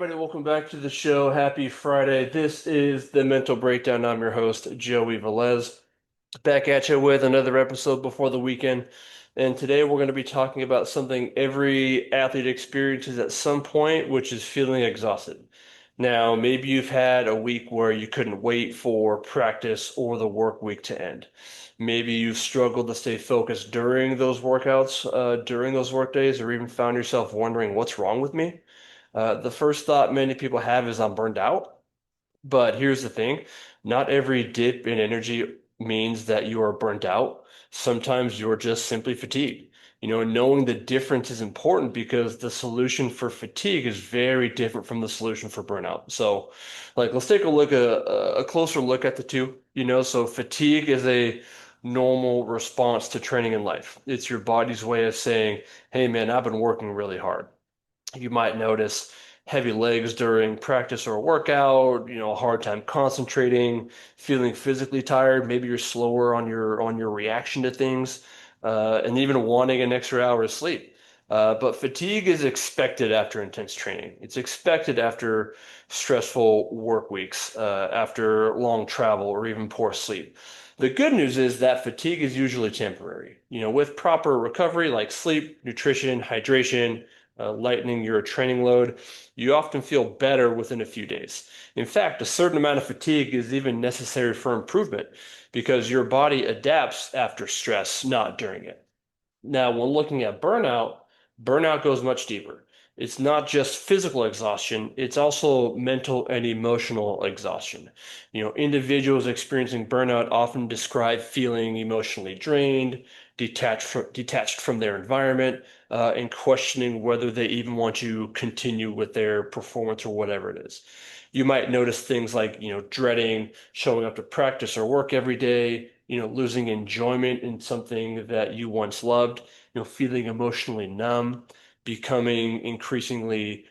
everybody. Welcome back to the show. Happy Friday. This is the Mental Breakdown. I'm your host, Joey Velez, back at you with another episode before the weekend. And today we're going to be talking about something every athlete experiences at some point, which is feeling exhausted. Now, maybe you've had a week where you couldn't wait for practice or the work week to end. Maybe you've struggled to stay focused during those workouts, during those work days, or even found yourself wondering, what's wrong with me? The first thought many people have is I'm burned out. But here's the thing, not every dip in energy means that you are burnt out. Sometimes you're just simply fatigued. Knowing the difference is important because the solution for fatigue is very different from the solution for burnout. So, let's take a closer look at the two. So fatigue is a normal response to training in life. It's your body's way of saying, "Hey man, I've been working really hard." You might notice heavy legs during practice or a workout, a hard time concentrating, feeling physically tired. Maybe you're slower on your reaction to things, and even wanting an extra hour of sleep. But fatigue is expected after intense training. It's expected after stressful work weeks, after long travel, or even poor sleep. The good news is that fatigue is usually temporary. With proper recovery like sleep, nutrition, hydration, lightening your training load, you often feel better within a few days. In fact, a certain amount of fatigue is even necessary for improvement because your body adapts after stress, not during it. Now, when looking at burnout, burnout goes much deeper. It's not just physical exhaustion, it's also mental and emotional exhaustion. Individuals experiencing burnout often describe feeling emotionally drained, detached from their environment, and questioning whether they even want to continue with their performance or whatever it is. You might notice things like, dreading showing up to practice or work every day, losing enjoyment in something that you once loved, feeling emotionally numb, becoming increasingly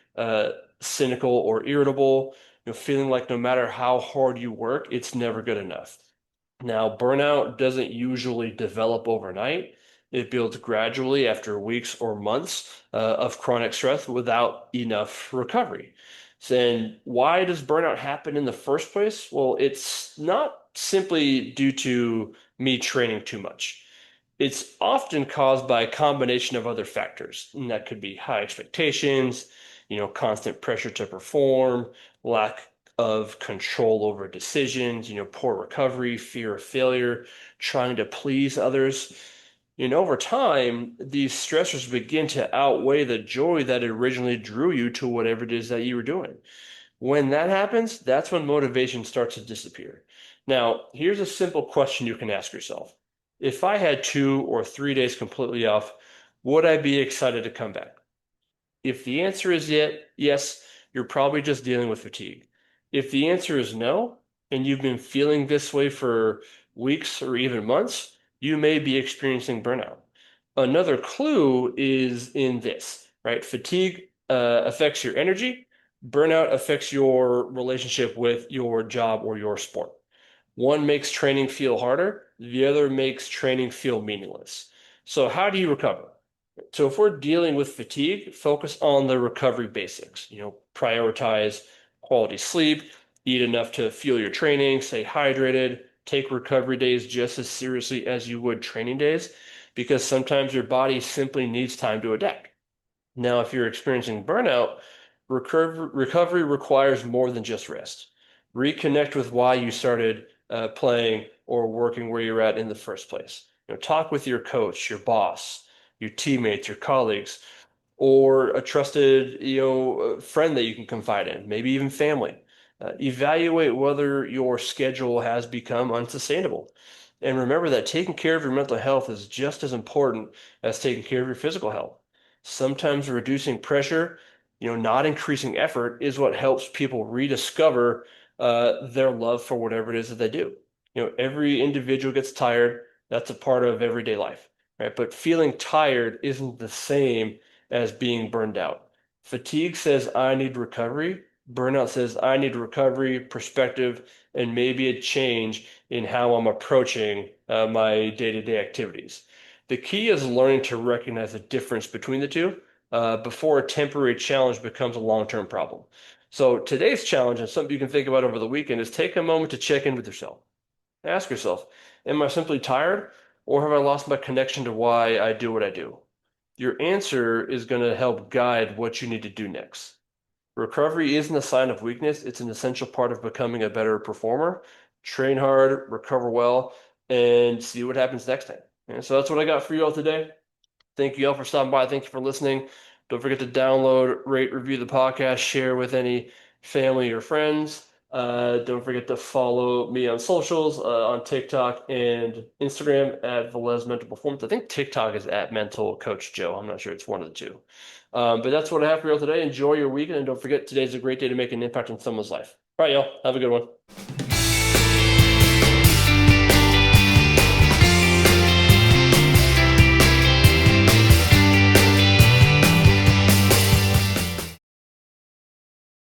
cynical or irritable, feeling like no matter how hard you work, it's never good enough. Now, burnout doesn't usually develop overnight. It builds gradually after weeks or months of chronic stress without enough recovery. And why does burnout happen in the first place? Well, it's not simply due to me training too much. It's often caused by a combination of other factors. And that could be high expectations, constant pressure to perform, lack of control over decisions, poor recovery, fear of failure, trying to please others. Over time, these stressors begin to outweigh the joy that originally drew you to whatever it is that you were doing. When that happens, that's when motivation starts to disappear. Now, here's a simple question you can ask yourself. If I had 2 or 3 days completely off, would I be excited to come back? If the answer is yes, you're probably just dealing with fatigue. If the answer is no, and you've been feeling this way for weeks or even months, you may be experiencing burnout. Another clue is in this, right? Fatigue affects your energy. Burnout affects your relationship with your job or your sport. One makes training feel harder, the other makes training feel meaningless. So, how do you recover? So if we're dealing with fatigue, focus on the recovery basics. Prioritize quality sleep, eat enough to fuel your training, stay hydrated, take recovery days just as seriously as you would training days, because sometimes your body simply needs time to adapt. Now, if you're experiencing burnout, recovery requires more than just rest. Reconnect with why you started playing or working where you're at in the first place. Talk with your coach, your boss, your teammates, your colleagues, or a trusted, friend that you can confide in, maybe even family. Evaluate whether your schedule has become unsustainable. And remember that taking care of your mental health is just as important as taking care of your physical health. Sometimes reducing pressure, not increasing effort is what helps people rediscover their love for whatever it is that they do. Every individual gets tired. That's a part of everyday life, right? But feeling tired isn't the same as being burned out. Fatigue says, I need recovery. Burnout says, I need recovery, perspective, and maybe a change in how I'm approaching my day-to-day activities. The key is learning to recognize the difference between the two before a temporary challenge becomes a long-term problem. So today's challenge and something you can think about over the weekend is take a moment to check in with yourself. Ask yourself, am I simply tired or have I lost my connection to why I do what I do? Your answer is going to help guide what you need to do next. Recovery isn't a sign of weakness, it's an essential part of becoming a better performer. Train hard, recover well, and see what happens next time. And so that's what I got for you all today. Thank you all for stopping by. Thank you for listening. Don't forget to download, rate, review the podcast, share with any family or friends. Don't forget to follow me on socials, on TikTok and Instagram at Velez Mental Performance. I think TikTok is at Mental Coach Joe. I'm not sure. It's one of the two. But that's what I have for you all today. Enjoy your weekend, and don't forget today's a great day to make an impact on someone's life. All right, y'all. Have a good one.